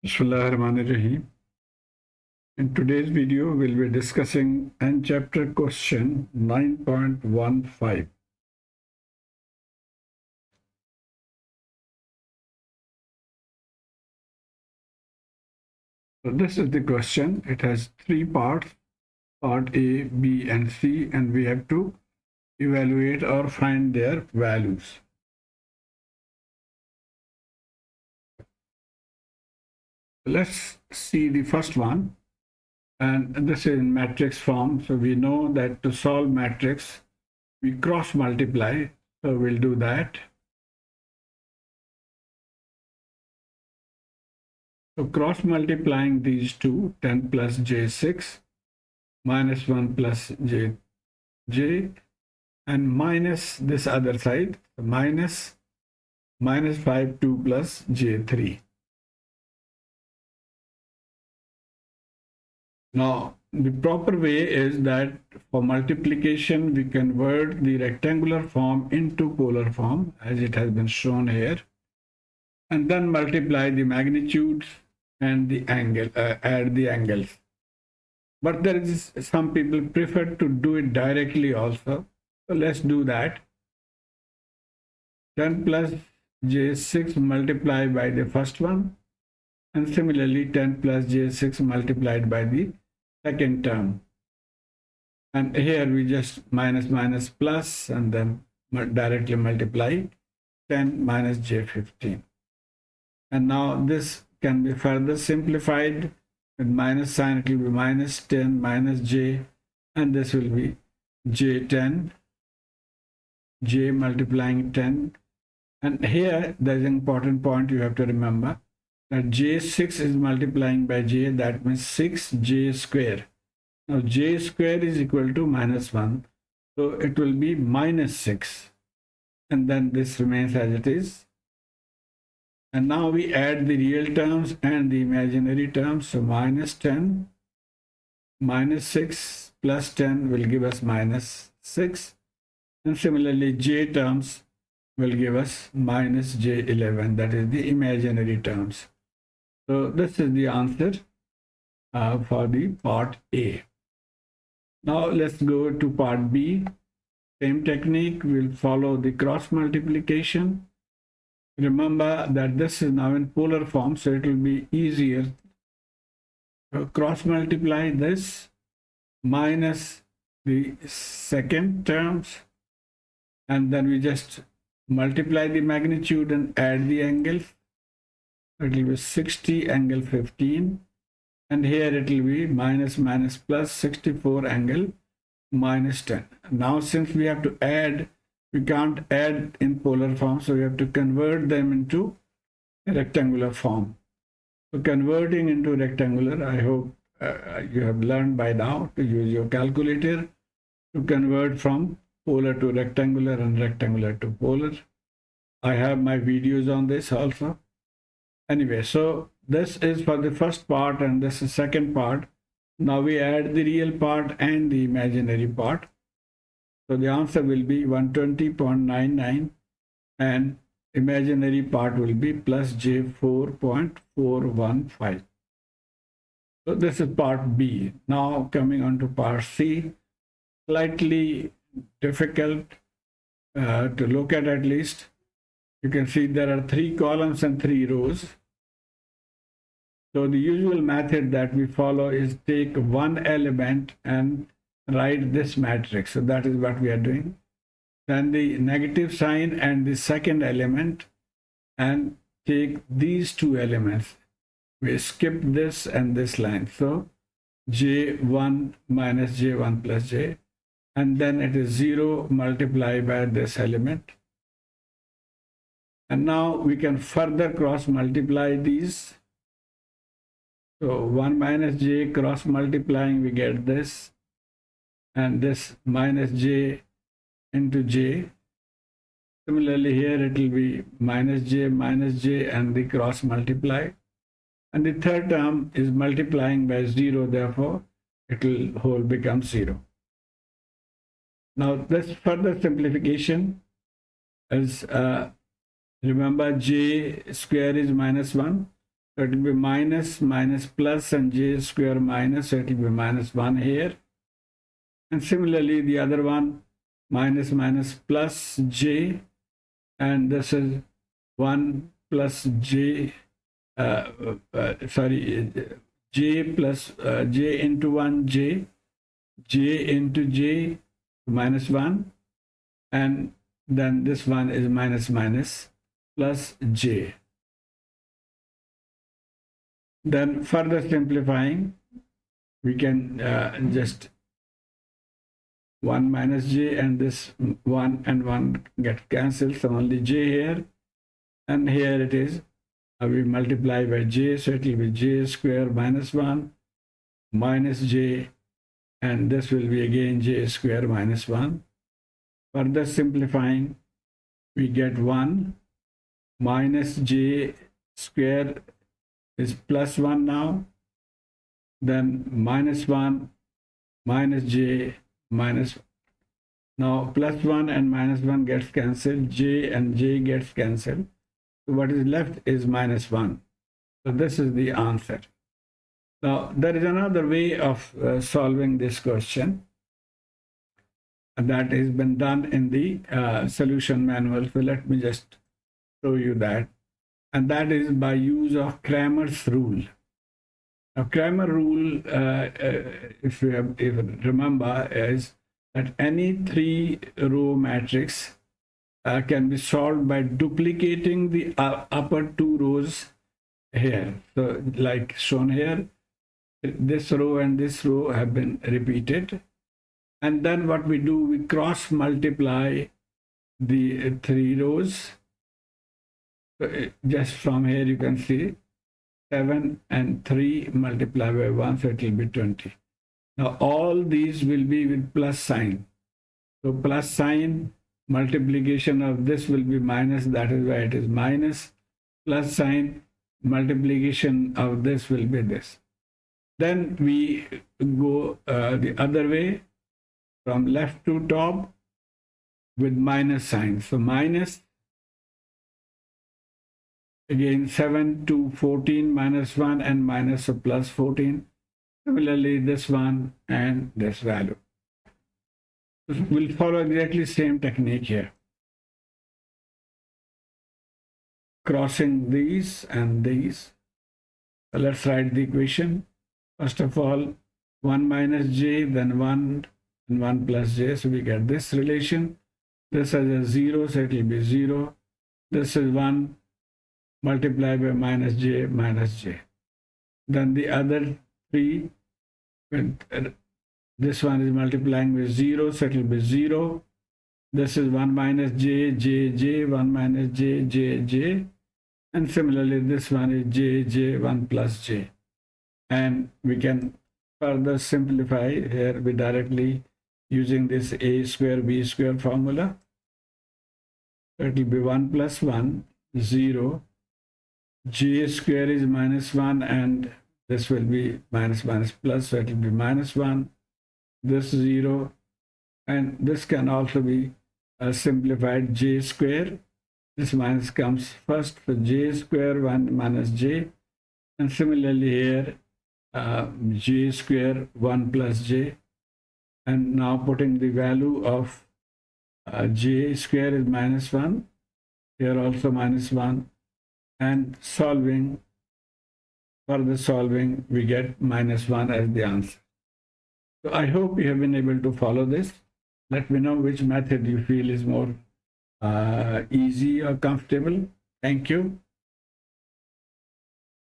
Bismillahirrahmanirrahim. In today's video, we'll be discussing N chapter question 9.15. So this is the question. It has three parts, part A, B, and C, and we have to evaluate or find their values. Let's see the first one. And this is in matrix form. So we know that to solve matrix, we cross multiply. So we'll do that. So cross multiplying these two, 10 plus j6 minus 1 plus j, and minus this other side, minus 5, 2 plus j3. Now, the proper way is that for multiplication, we convert the rectangular form into polar form, as it has been shown here, and then multiply the magnitudes and the angle, add the angles. But there is some people prefer to do it directly also. So let's do that. 10 plus j6 multiplied by the first one, and similarly 10 plus j6 multiplied by the second term. And here we just minus plus and then directly multiply 10 minus j15. And now this can be further simplified. With minus sign, it will be minus 10 minus j, and this will be j10, j multiplying 10. And here there is an important point you have to remember, that j6 is multiplying by j, that means 6j square. Now j square is equal to minus 1, so it will be minus 6, and then this remains as it is. And now we add the real terms and the imaginary terms. So minus 10 minus 6 plus 10 will give us minus 6, and similarly j terms will give us minus j11, that is the imaginary terms. So this is the answer for the part A. Now let's go to part B. Same technique, we'll follow the cross multiplication. Remember that this is now in polar form, so it will be easier to cross multiply this minus the second terms, and then we just multiply the magnitude and add the angles. It will be 60 angle 15, and here it will be minus plus 64 angle minus 10. Now since we have to add, we can't add in polar form, so we have to convert them into a rectangular form. So converting into rectangular, I hope you have learned by now to use your calculator to convert from polar to rectangular and rectangular to polar. I have my videos on this also. Anyway, so this is for the first part and this is second part. Now we add the real part and the imaginary part. So the answer will be 120.99, and imaginary part will be plus j4.415. So this is part B. Now coming on to part C, slightly difficult to look at least. You can see there are 3 columns and 3 rows. So the usual method that we follow is take one element and write this matrix. So that is what we are doing. Then the negative sign and the second element, and take these two elements. We skip this and this line. So j1 minus j1 plus j, and then it is 0 multiplied by this element. And now we can further cross multiply these. So 1 minus j cross multiplying, we get this, and this minus j into j. Similarly here it will be minus j and the cross multiply. And the third term is multiplying by 0, therefore it will whole become 0. Now this further simplification is, remember j square is minus 1. So it will be minus, minus plus, and j square minus, so it will be minus 1 here. And similarly, the other one, minus, minus plus j, and this is 1 plus j, j plus j into 1 j, j into j, minus 1, and then this one is minus minus plus j. Then further simplifying, we can just 1 minus j, and this 1 and 1 get cancelled, so only j here, and here it is, we multiply by j, so it will be j square minus 1 minus j, and this will be again j square minus 1. Further simplifying, we get 1 minus j square is plus 1 now, then minus 1 minus j minus, now plus 1 and minus 1 gets cancelled, j and j gets cancelled, so what is left is minus 1. So this is the answer. Now there is another way of solving this question that has been done in the solution manual, so let me just show you that, and that is by use of Cramer's rule. Now Cramer rule, if you remember, is that any 3-row matrix can be solved by duplicating the upper 2 rows here. So like shown here, this row and this row have been repeated, and then what we do, we cross multiply the 3 rows. So just from here you can see 7 and 3 multiplied by 1, so it will be 20. Now all these will be with plus sign. So plus sign, multiplication of this will be minus, that is why it is minus. Plus sign, multiplication of this will be this. Then we go the other way, from left to top with minus sign. So minus, again 7 to 14 minus 1 and minus of plus 14. Similarly this one and this value. We'll follow exactly same technique here. Crossing these and these. So let's write the equation. First of all, 1 minus j, then 1 and 1 plus j. So we get this relation. This is a 0, so it will be 0. This is 1 multiplied by minus j minus j. Then the other 3, this one is multiplying with 0, so it will be 0. This is 1 minus j, j, j, 1 minus j, j, j. And similarly, this one is j, j, 1 plus j. And we can further simplify here with directly using this a square b square formula. So it will be 1 plus 1, 0. J square is minus 1, and this will be minus minus plus, so it will be minus 1. This 0, and this can also be simplified, j square. This minus comes first, so j square 1 minus j, and similarly here j square 1 plus j, and now putting the value of j square is minus 1, here also minus 1, and solving, further solving, we get minus 1 as the answer. So I hope you have been able to follow this. Let me know which method you feel is more easy or comfortable. Thank you.